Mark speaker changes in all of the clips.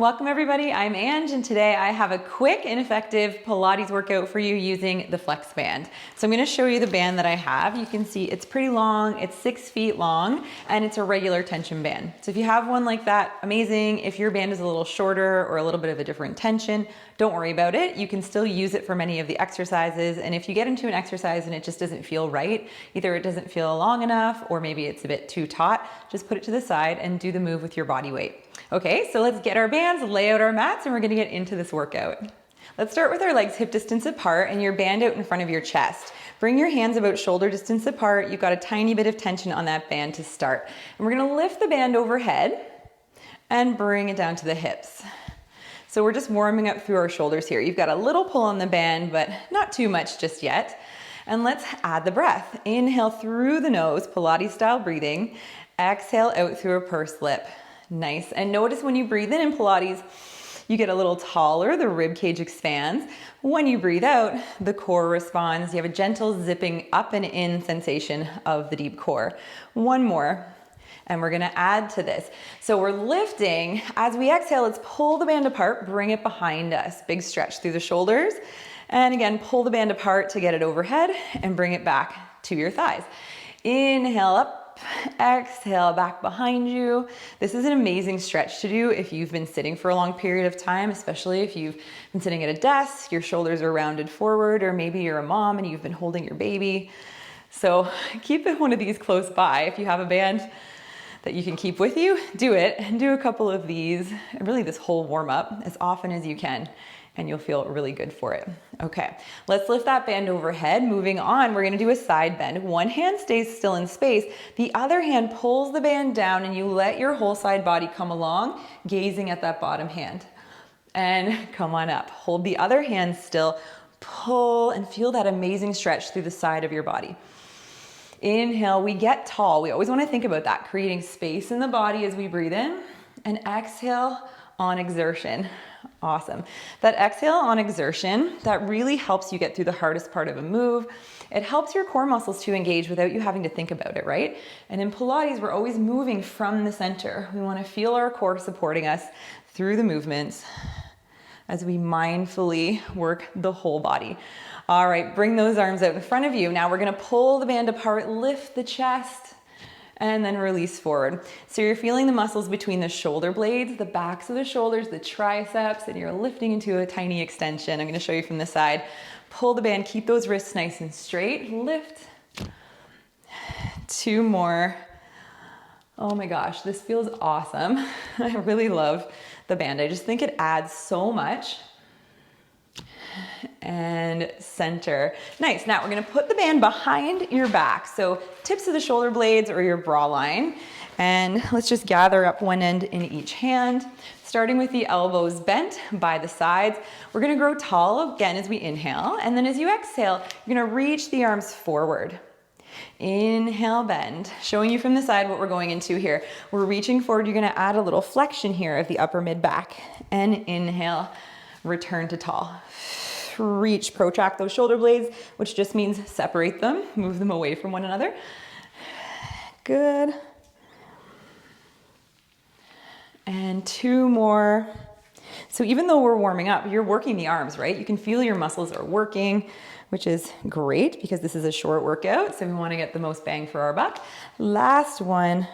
Speaker 1: Welcome everybody, I'm Ange, and today I have a quick and effective Pilates workout for you using the Flex Band. So I'm going to show you the band that I have. You can see it's pretty long, it's 6 feet long, and it's a regular tension band. So if you have one like that, amazing. If your band is a little shorter or a little bit of a different tension, don't worry about it. You can still use it for many of the exercises, and if you get into an exercise and it just doesn't feel right, either it doesn't feel long enough or maybe it's a bit too taut, just put it to the side and do the move with your body weight. Okay, so let's get our bands, lay out our mats, and we're gonna get into this workout. Let's start with our legs hip distance apart and your band out in front of your chest. Bring your hands about shoulder distance apart. You've got a tiny bit of tension on that band to start. And we're gonna lift the band overhead and bring it down to the hips. So we're just warming up through our shoulders here. You've got a little pull on the band, but not too much just yet. And let's add the breath. Inhale through the nose, Pilates style breathing. Exhale out through a pursed lip. Nice. And notice when you breathe in Pilates, you get a little taller, the rib cage expands. When you breathe out, the core responds. You have a gentle zipping up and in sensation of the deep core. One more, and we're gonna add to this. So we're lifting. As we exhale, let's pull the band apart, bring it behind us. Big stretch through the shoulders. And again, pull the band apart to get it overhead and bring it back to your thighs. Inhale up. Exhale back behind you. This is an amazing stretch to do if you've been sitting for a long period of time, especially if you've been sitting at a desk, your shoulders are rounded forward, or maybe you're a mom and you've been holding your baby. So keep one of these close by. If you have a band that you can keep with you, do it and do a couple of these, and really this whole warm up as often as you can, and you'll feel really good for it. Okay, let's lift that band overhead. Moving on, we're gonna do a side bend. One hand stays still in space, the other hand pulls the band down, and you let your whole side body come along, gazing at that bottom hand. And come on up. Hold the other hand still, pull, and feel that amazing stretch through the side of your body. Inhale, we get tall. We always wanna think about that, creating space in the body as we breathe in, and exhale on exertion. Awesome. That exhale on exertion, that really helps you get through the hardest part of a move. It helps your core muscles to engage without you having to think about it, right? And in Pilates, we're always moving from the center. We want to feel our core supporting us through the movements as we mindfully work the whole body. All right, bring those arms out in front of you. Now we're going to pull the band apart, lift the chest, and then release forward. So you're feeling the muscles between the shoulder blades, the backs of the shoulders, the triceps, and you're lifting into a tiny extension. I'm gonna show you from the side. Pull the band, keep those wrists nice and straight. Lift. 2 more. Oh my gosh, this feels awesome. I really love the band. I just think it adds so much. And center. Nice. Now we're going to put the band behind your back. So tips of the shoulder blades or your bra line. And let's just gather up one end in each hand, starting with the elbows bent by the sides. We're going to grow tall again as we inhale. And then as you exhale, you're going to reach the arms forward. Inhale, bend. Showing you from the side what we're going into here. We're reaching forward. You're going to add a little flexion here of the upper mid back. And inhale, return to tall. Reach, protract those shoulder blades, which just means separate them, move them away from one another. Good. And 2 more. So even though we're warming up, you're working the arms, right? You can feel your muscles are working, which is great because this is a short workout, so we want to get the most bang for our buck. Last one.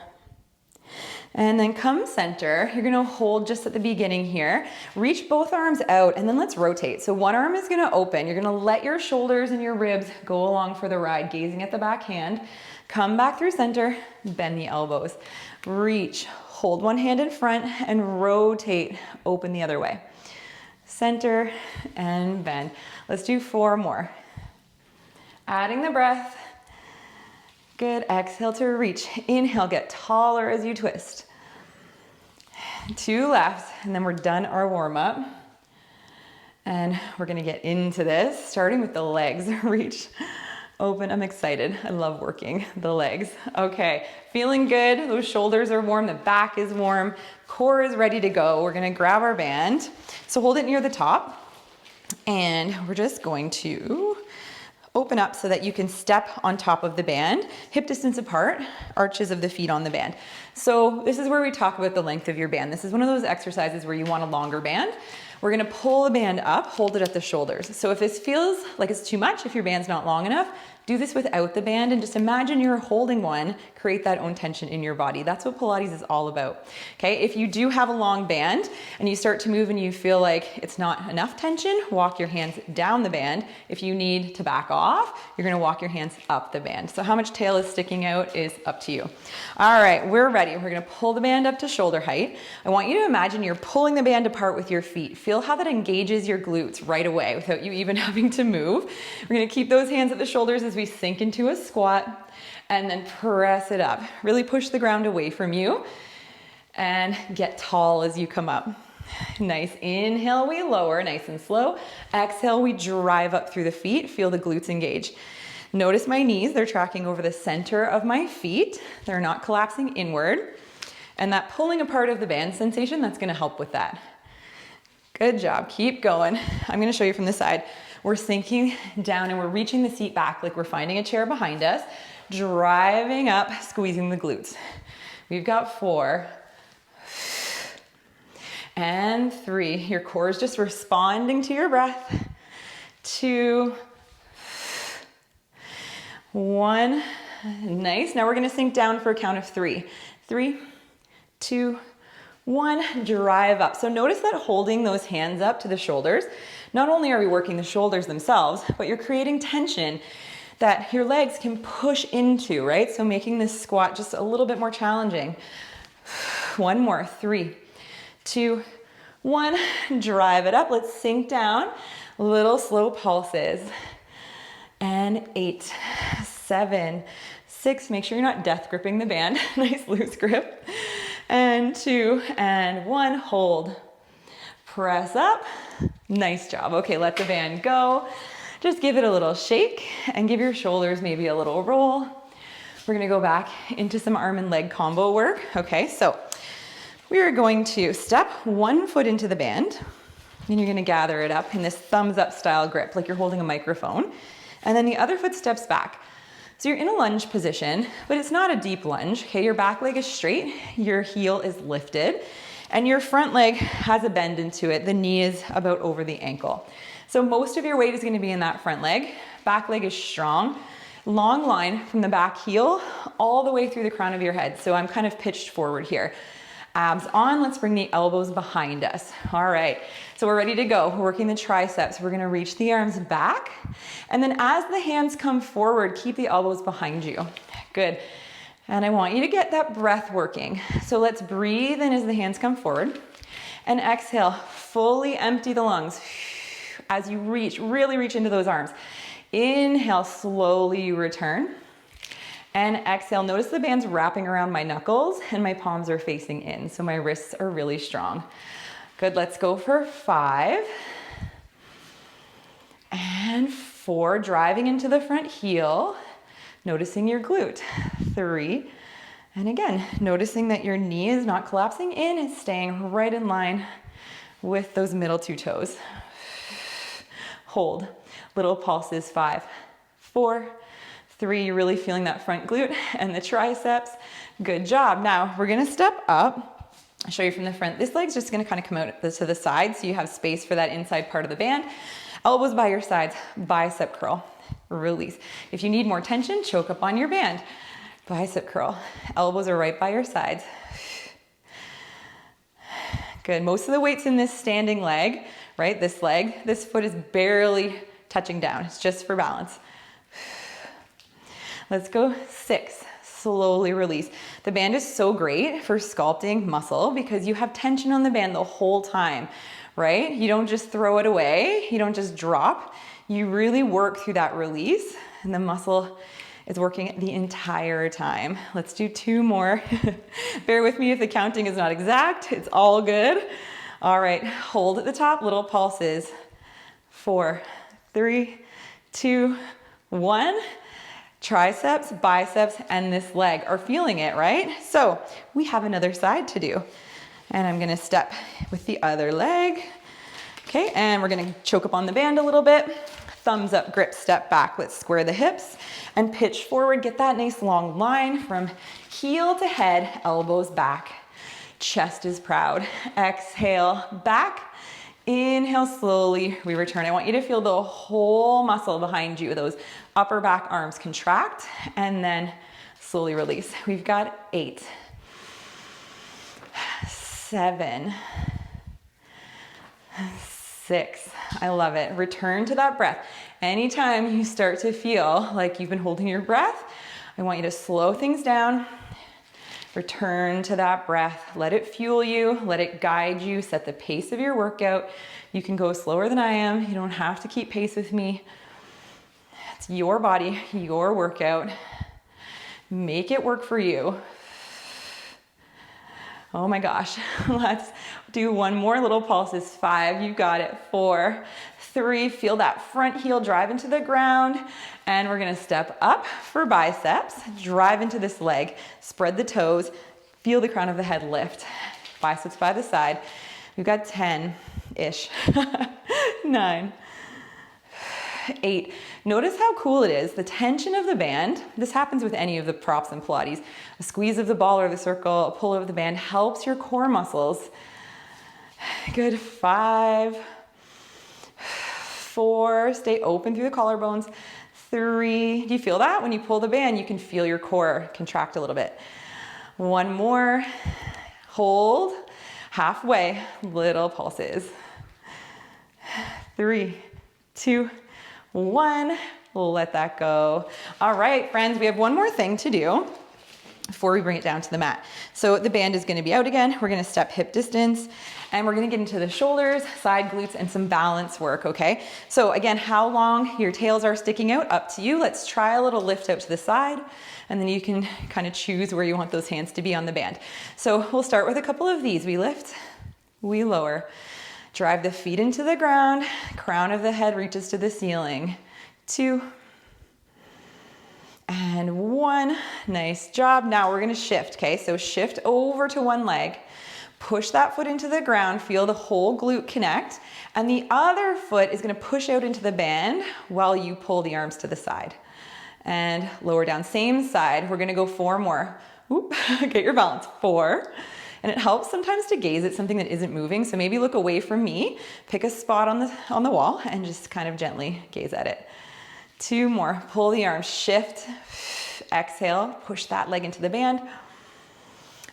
Speaker 1: And then come center. You're gonna hold just at the beginning here. Reach both arms out and then let's rotate. So one arm is gonna open. You're gonna let your shoulders and your ribs go along for the ride, gazing at the back hand. Come back through center, bend the elbows. Reach, hold one hand in front and rotate, open the other way. Center and bend. Let's do 4 more. Adding the breath. Good, exhale to reach. Inhale, get taller as you twist. 2 left, and then we're done our warm up. And we're gonna get into this, starting with the legs. Reach, open, I'm excited. I love working the legs. Okay, feeling good. Those shoulders are warm, the back is warm, core is ready to go. We're gonna grab our band. So hold it near the top, and we're just going to open up so that you can step on top of the band, hip distance apart, arches of the feet on the band. So this is where we talk about the length of your band. This is one of those exercises where you want a longer band. We're gonna pull the band up, hold it at the shoulders. So if this feels like it's too much, if your band's not long enough, do this without the band and just imagine you're holding one, create that own tension in your body. That's what Pilates is all about. Okay, if you do have a long band and you start to move and you feel like it's not enough tension, walk your hands down the band. If you need to back off, you're gonna walk your hands up the band. So how much tail is sticking out is up to you. All right, we're ready. We're gonna pull the band up to shoulder height. I want you to imagine you're pulling the band apart with your feet. Feel how that engages your glutes right away without you even having to move. We're gonna keep those hands at the shoulders as we sink into a squat and then press it up. Really push the ground away from you and get tall as you come up. Nice. Inhale, we lower, nice and slow. Exhale, we drive up through the feet. Feel the glutes engage. Notice my knees, they're tracking over the center of my feet. They're not collapsing inward. And that pulling apart of the band sensation, that's gonna help with that. Good job, keep going. I'm gonna show you from the side. We're sinking down and we're reaching the seat back like we're finding a chair behind us, driving up, squeezing the glutes. We've got 4 and 3. Your core is just responding to your breath. 2, 1, nice. Now we're gonna sink down for a count of 3. 3, 2, 1, drive up. So notice that holding those hands up to the shoulders, not only are we working the shoulders themselves, but you're creating tension that your legs can push into, right? So making this squat just a little bit more challenging. 1 more, 3, 2, 1, drive it up. Let's sink down, little slow pulses. And 8, 7, 6, make sure you're not death gripping the band, nice loose grip. And 2, and 1, hold. Press up, nice job. Okay, let the band go. Just give it a little shake and give your shoulders maybe a little roll. We're gonna go back into some arm and leg combo work. Okay, so we are going to step 1 foot into the band, and you're gonna gather it up in this thumbs up style grip, like you're holding a microphone. And then the other foot steps back. So you're in a lunge position, but it's not a deep lunge. Okay, your back leg is straight, your heel is lifted, and your front leg has a bend into it. The knee is about over the ankle. So most of your weight is gonna be in that front leg. Back leg is strong. Long line from the back heel all the way through the crown of your head. So I'm kind of pitched forward here. Abs on, let's bring the elbows behind us. All right, so we're ready to go. We're working the triceps. We're gonna reach the arms back. And then as the hands come forward, keep the elbows behind you. Good. And I want you to get that breath working. So let's breathe in as the hands come forward. And exhale, fully empty the lungs. As you reach, really reach into those arms. Inhale, slowly you return. And exhale, notice the band's wrapping around my knuckles and my palms are facing in. So my wrists are really strong. Good, let's go for 5. And 4, driving into the front heel. Noticing your glute. 3. And again, noticing that your knee is not collapsing in, it's staying right in line with those middle 2 toes. Hold. Little pulses. 5, 4, 3, you're really feeling that front glute and the triceps. Good job. Now we're gonna step up. I'll show you from the front. This leg's just gonna kind of come out to the side so you have space for that inside part of the band. Elbows by your sides, bicep curl, release. If you need more tension, choke up on your band. Bicep curl, elbows are right by your sides. Good, most of the weight's in this standing leg, right? This leg, this foot is barely touching down. It's just for balance. Let's go 6, slowly release. The band is so great for sculpting muscle because you have tension on the band the whole time, right? You don't just throw it away, you don't just drop. You really work through that release and the muscle is working the entire time. Let's do 2 more. Bear with me if the counting is not exact, it's all good. All right, hold at the top, little pulses. 4, 3, 2, 1. Triceps, biceps, and this leg are feeling it, right? So we have another side to do. And I'm gonna step with the other leg. Okay, and we're gonna choke up on the band a little bit. thumbs up grip, step back. Let's square the hips and pitch forward. Get that nice long line from heel to head, elbows back. Chest is proud. Exhale, back. Inhale, slowly we return. I want you to feel the whole muscle behind you. Those upper back arms contract and then slowly release. We've got 8, 7, 6. I love it. Return to that breath. Anytime you start to feel like you've been holding your breath, I want you to slow things down. Return to that breath. Let it fuel you. Let it guide you. Set the pace of your workout. You can go slower than I am. You don't have to keep pace with me. It's your body, your workout. Make it work for you. Oh my gosh. Let's do one more little pulses. 5, you got it. 4, 3, feel that front heel drive into the ground. And we're gonna step up for biceps. Drive into this leg. Spread the toes. Feel the crown of the head lift. Biceps by the side. We've got 10-ish. 9, 8. Notice how cool it is. The tension of the band, this happens with any of the props in Pilates. A squeeze of the ball or the circle, a pull of the band helps your core muscles. Good. 5, 4, stay open through the collarbones. 3, do you feel that? When you pull the band, you can feel your core contract a little bit. 1 more, hold, halfway, little pulses. 3, 2, 1, let that go. All right, friends, we have one more thing to do before we bring it down to the mat. So the band is gonna be out again. We're gonna step hip distance and we're gonna get into the shoulders, side glutes, and some balance work, okay? So again, how long your tails are sticking out, up to you. Let's try a little lift out to the side and then you can kind of choose where you want those hands to be on the band. So we'll start with a couple of these. We lift, we lower. Drive the feet into the ground, crown of the head reaches to the ceiling. 2, and 1, nice job. Now we're gonna shift, okay? So shift over to one leg, push that foot into the ground, feel the whole glute connect, and the other foot is gonna push out into the band while you pull the arms to the side. And lower down, same side. We're gonna go 4 more. Oop, get your balance. 4. And it helps sometimes to gaze at something that isn't moving. So maybe look away from me, pick a spot on the wall and just kind of gently gaze at it. 2 more, pull the arms, shift, exhale, push that leg into the band.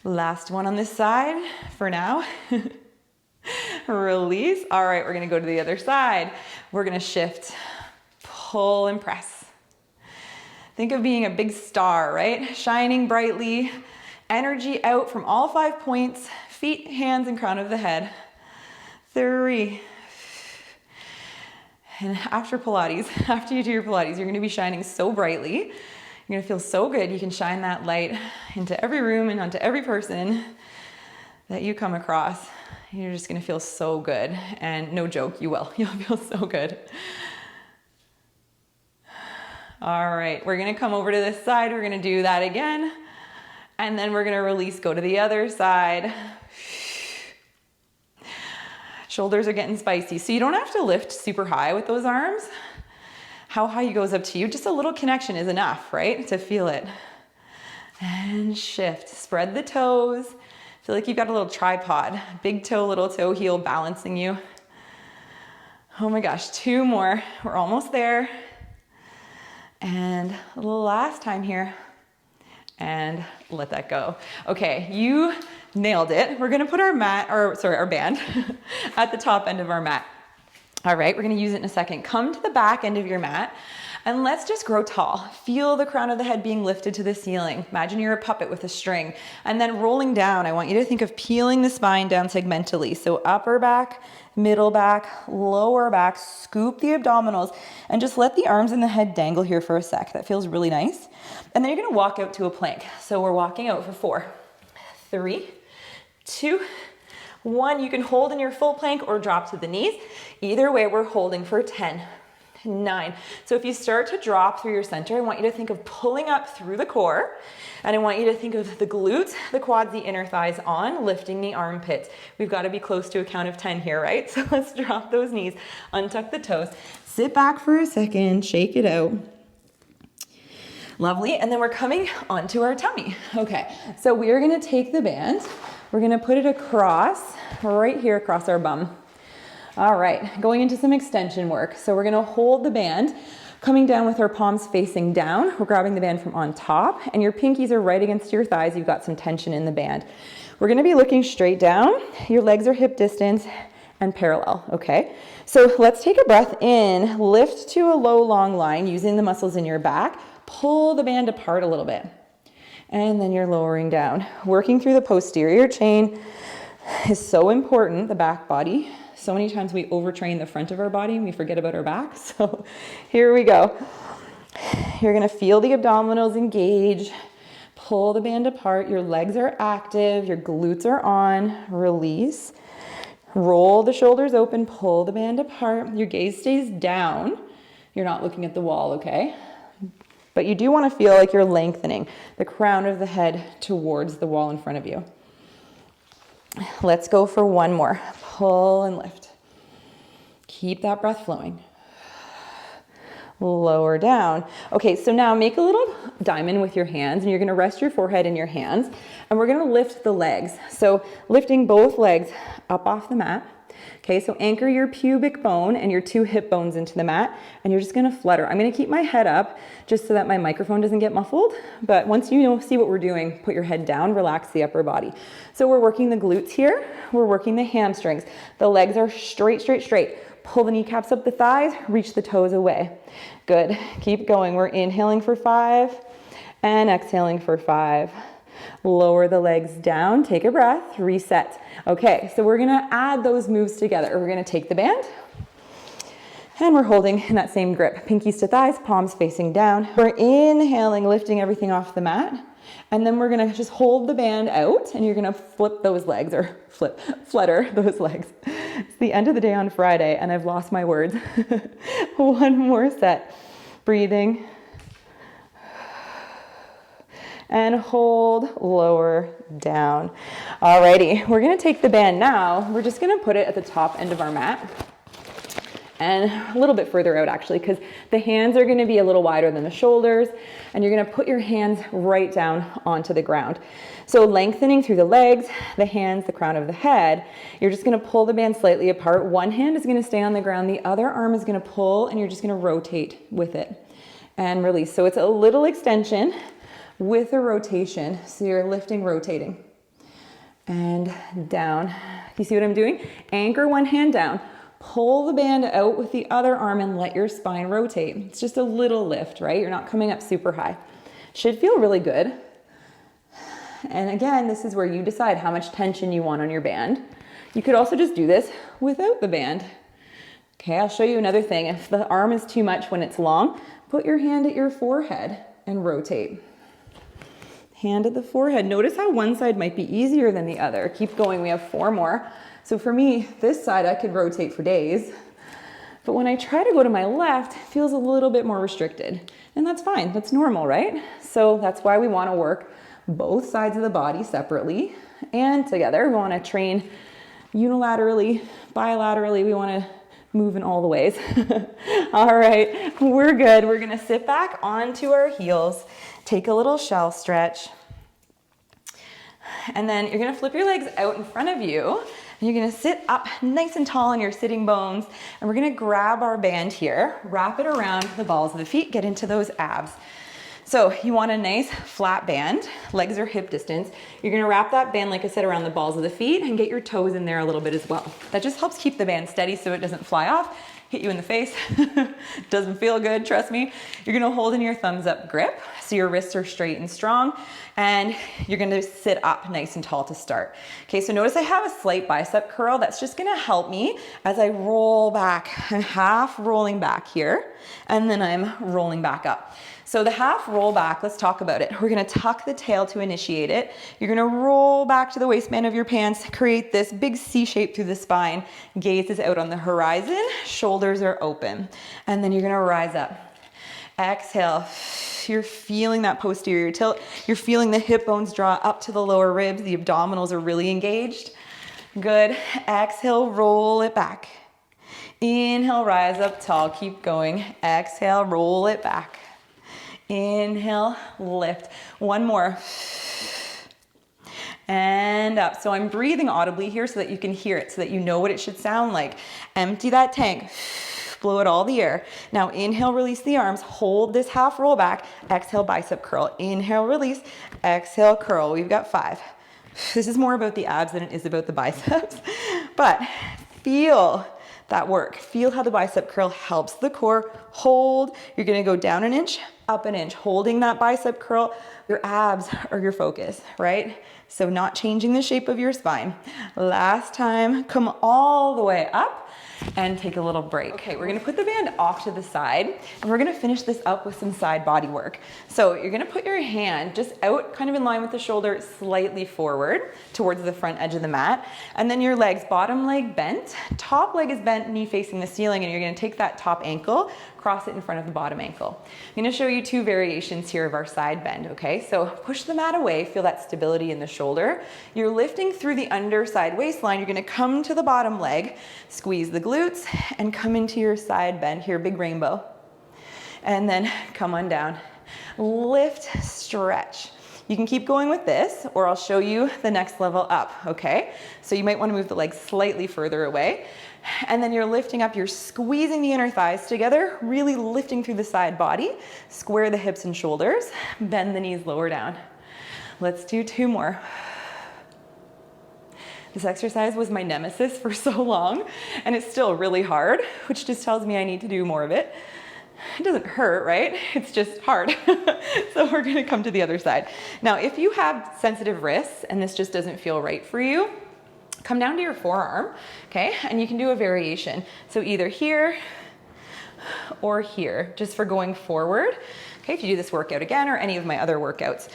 Speaker 1: Last one on this side for now. Release. All right, we're gonna go to the other side. We're gonna shift, pull and press. Think of being a big star, right? Shining brightly. Energy out from all 5 points, feet, hands, and crown of the head. 3. And after Pilates, after you do your Pilates, you're gonna be shining so brightly. You're gonna feel so good. You can shine that light into every room and onto every person that you come across. You're just gonna feel so good. And no joke, you will. You'll feel so good. All right, we're gonna come over to this side. We're gonna do that again. And then we're gonna release, go to the other side. Shoulders are getting spicy. So you don't have to lift super high with those arms. How high you go is up to you. Just a little connection is enough, right? To feel it. And shift, spread the toes. Feel like you've got a little tripod. Big toe, little toe, heel balancing you. Oh my gosh, 2 more. We're almost there. And a little last time here. And let that go. Okay, you nailed it. We're gonna put our band at the top end of our mat. All right, we're gonna use it in a second. Come to the back end of your mat and let's just grow tall. Feel the crown of the head being lifted to the ceiling. Imagine you're a puppet with a string. And then rolling down, I want you to think of peeling the spine down segmentally. So upper back, middle back, lower back, scoop the abdominals, and just let the arms and the head dangle here for a sec. That feels really nice. And then you're gonna walk out to a plank. So we're walking out for 4, 3, 2, 1. You can hold in your full plank or drop to the knees. Either way, we're holding for 10, 9. So if you start to drop through your center, I want you to think of pulling up through the core, and I want you to think of the glutes, the quads, the inner thighs on, lifting the armpits. We've got to be close to a count of 10 here, right? So let's drop those knees, untuck the toes, sit back for a second, shake it out. Lovely, and then we're coming onto our tummy. Okay, so we are gonna take the band, we're gonna put it across, right here across our bum. All right, going into some extension work. So we're gonna hold the band, coming down with our palms facing down. We're grabbing the band from on top, and your pinkies are right against your thighs. You've got some tension in the band. We're gonna be looking straight down. Your legs are hip distance and parallel, okay? So let's take a breath in, lift to a low, long line using the muscles in your back. Pull the band apart a little bit. And then you're lowering down. Working through the posterior chain is so important, the back body. So many times we overtrain the front of our body and we forget about our back. So here we go. You're gonna feel the abdominals engage. Pull the band apart. Your legs are active. Your glutes are on. Release. Roll the shoulders open. Pull the band apart. Your gaze stays down. You're not looking at the wall, okay? But you do want to feel like you're lengthening the crown of the head towards the wall in front of you. Let's go for one more. Pull and lift. Keep that breath flowing. Lower down. Okay, so now make a little diamond with your hands, and you're going to rest your forehead in your hands, and we're going to lift the legs. So lifting both legs up off the mat. Okay, so anchor your pubic bone and your 2 hip bones into the mat, and you're just gonna flutter. I'm gonna keep my head up just so that my microphone doesn't get muffled, but once you see what we're doing, put your head down, relax the upper body. So we're working the glutes here, we're working the hamstrings. The legs are straight, straight, straight. Pull the kneecaps up the thighs, reach the toes away. Good, keep going. We're inhaling for 5 and exhaling for 5. Lower the legs down, take a breath, reset. Okay, so we're gonna add those moves together. We're gonna take the band, and we're holding in that same grip. Pinkies to thighs, palms facing down. We're inhaling, lifting everything off the mat, and then we're gonna just hold the band out, and you're gonna flip those legs, or flutter those legs. It's the end of the day on Friday, and I've lost my words. One more set. Breathing. And hold, lower, down. Alrighty, we're gonna take the band now. We're just gonna put it at the top end of our mat, and a little bit further out actually, because the hands are gonna be a little wider than the shoulders, and you're gonna put your hands right down onto the ground. So lengthening through the legs, the hands, the crown of the head, you're just gonna pull the band slightly apart. One hand is gonna stay on the ground, the other arm is gonna pull, and you're just gonna rotate with it and release. So it's a little extension with a rotation. So you're lifting, rotating, and down. You see what I'm doing? Anchor one hand down, pull the band out with the other arm, and let your spine rotate. It's just a little lift, right? You're not coming up super high. Should feel really good. And again, this is where you decide how much tension you want on your band. You could also just do this without the band. Okay, I'll show you another thing. If the arm is too much when it's long, put your hand at your forehead and rotate. Hand at the forehead. Notice how one side might be easier than the other. Keep going, we have 4 more. So for me, this side I could rotate for days, but when I try to go to my left, it feels a little bit more restricted. And that's fine, that's normal, right? So that's why we wanna work both sides of the body separately and together. We wanna train unilaterally, bilaterally, we wanna move in all the ways. All right, we're good. We're gonna sit back onto our heels, take a little shell stretch, and then you're gonna flip your legs out in front of you, and you're gonna sit up nice and tall on your sitting bones, and we're gonna grab our band here, wrap it around the balls of the feet, get into those abs. So you want a nice flat band, legs are hip distance. You're gonna wrap that band, like I said, around the balls of the feet and get your toes in there a little bit as well. That just helps keep the band steady so it doesn't fly off, hit you in the face. Doesn't feel good, trust me. You're gonna hold in your thumbs up grip so your wrists are straight and strong, and you're gonna sit up nice and tall to start. Okay, so notice I have a slight bicep curl. That's just gonna help me as I roll back. I'm half rolling back here, and then I'm rolling back up. So the half roll back, let's talk about it. We're gonna tuck the tail to initiate it. You're gonna roll back to the waistband of your pants, create this big C shape through the spine. Gaze is out on the horizon, shoulders are open. And then you're gonna rise up. Exhale. You're feeling that posterior tilt. You're feeling the hip bones draw up to the lower ribs. The abdominals are really engaged. Good. Exhale, roll it back. Inhale, rise up tall. Keep going. Exhale, roll it back. Inhale, lift. One more. And up. So I'm breathing audibly here so that you can hear it, so that you know what it should sound like. Empty that tank. Blow out all the air. Now inhale, release the arms. Hold this half roll back. Exhale, bicep curl. Inhale, release. Exhale, curl. We've got 5. This is more about the abs than it is about the biceps. But feel that work. Feel how the bicep curl helps the core. Hold. You're gonna go down an inch, up an inch. Holding that bicep curl. Your abs are your focus, right? So not changing the shape of your spine. Last time, come all the way up and take a little break. Okay, we're gonna put the band off to the side and we're gonna finish this up with some side body work. So you're gonna put your hand just out, kind of in line with the shoulder, slightly forward towards the front edge of the mat. And then your legs, bottom leg bent, top leg is bent, knee facing the ceiling, and you're gonna take that top ankle, cross it in front of the bottom ankle. I'm gonna show you 2 variations here of our side bend, okay? So push the mat away, feel that stability in the shoulder. You're lifting through the underside waistline. You're gonna come to the bottom leg, squeeze the glutes, and come into your side bend here, big rainbow. And then come on down. Lift, stretch. You can keep going with this, or I'll show you the next level up, okay? So you might wanna move the legs slightly further away. And then you're lifting up, you're squeezing the inner thighs together, really lifting through the side body. Square the hips and shoulders, bend the knees lower down. Let's do 2 more. This exercise was my nemesis for so long, and it's still really hard, which just tells me I need to do more of it. It doesn't hurt, right? It's just hard. So we're gonna come to the other side. Now, if you have sensitive wrists and this just doesn't feel right for you, come down to your forearm, okay? And you can do a variation. So either here or here, just for going forward. Okay, if you do this workout again or any of my other workouts.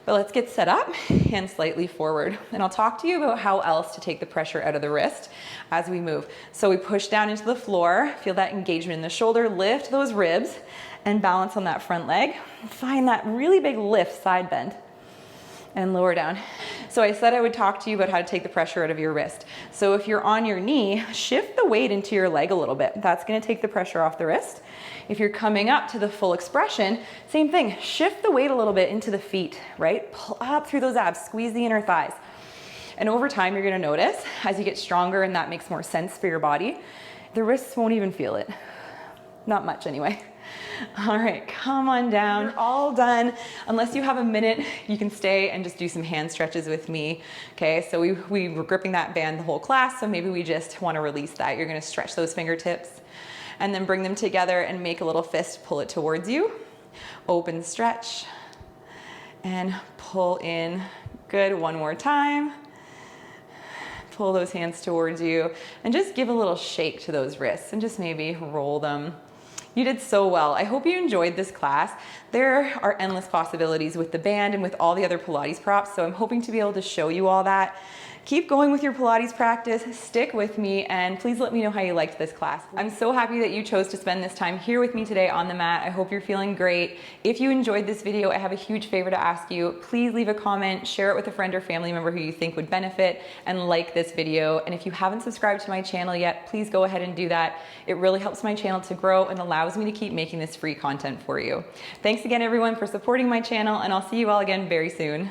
Speaker 1: But let's get set up and slightly forward. And I'll talk to you about how else to take the pressure out of the wrist as we move. So we push down into the floor, feel that engagement in the shoulder, lift those ribs and balance on that front leg. Find that really big lift, side bend. And lower down. So I said I would talk to you about how to take the pressure out of your wrist. So if you're on your knee, shift the weight into your leg a little bit. That's gonna take the pressure off the wrist. If you're coming up to the full expression, same thing, shift the weight a little bit into the feet, right? Pull up through those abs, squeeze the inner thighs. And over time, you're gonna notice, as you get stronger and that makes more sense for your body, the wrists won't even feel it. Not much anyway. All right, come on down. You're all done. Unless you have a minute, you can stay and just do some hand stretches with me. Okay, so we were gripping that band the whole class, so maybe we just want to release that. You're going to stretch those fingertips and then bring them together and make a little fist, pull it towards you. Open, stretch, and pull in. Good, one more time. Pull those hands towards you and just give a little shake to those wrists and just maybe roll them. You did so well. I hope you enjoyed this class. There are endless possibilities with the band and with all the other Pilates props, so I'm hoping to be able to show you all that. Keep going with your Pilates practice, stick with me, and please let me know how you liked this class. I'm so happy that you chose to spend this time here with me today on the mat. I hope you're feeling great. If you enjoyed this video, I have a huge favor to ask you. Please leave a comment, share it with a friend or family member who you think would benefit, and like this video. And if you haven't subscribed to my channel yet, please go ahead and do that. It really helps my channel to grow and allows me to keep making this free content for you. Thanks again, everyone, for supporting my channel, and I'll see you all again very soon.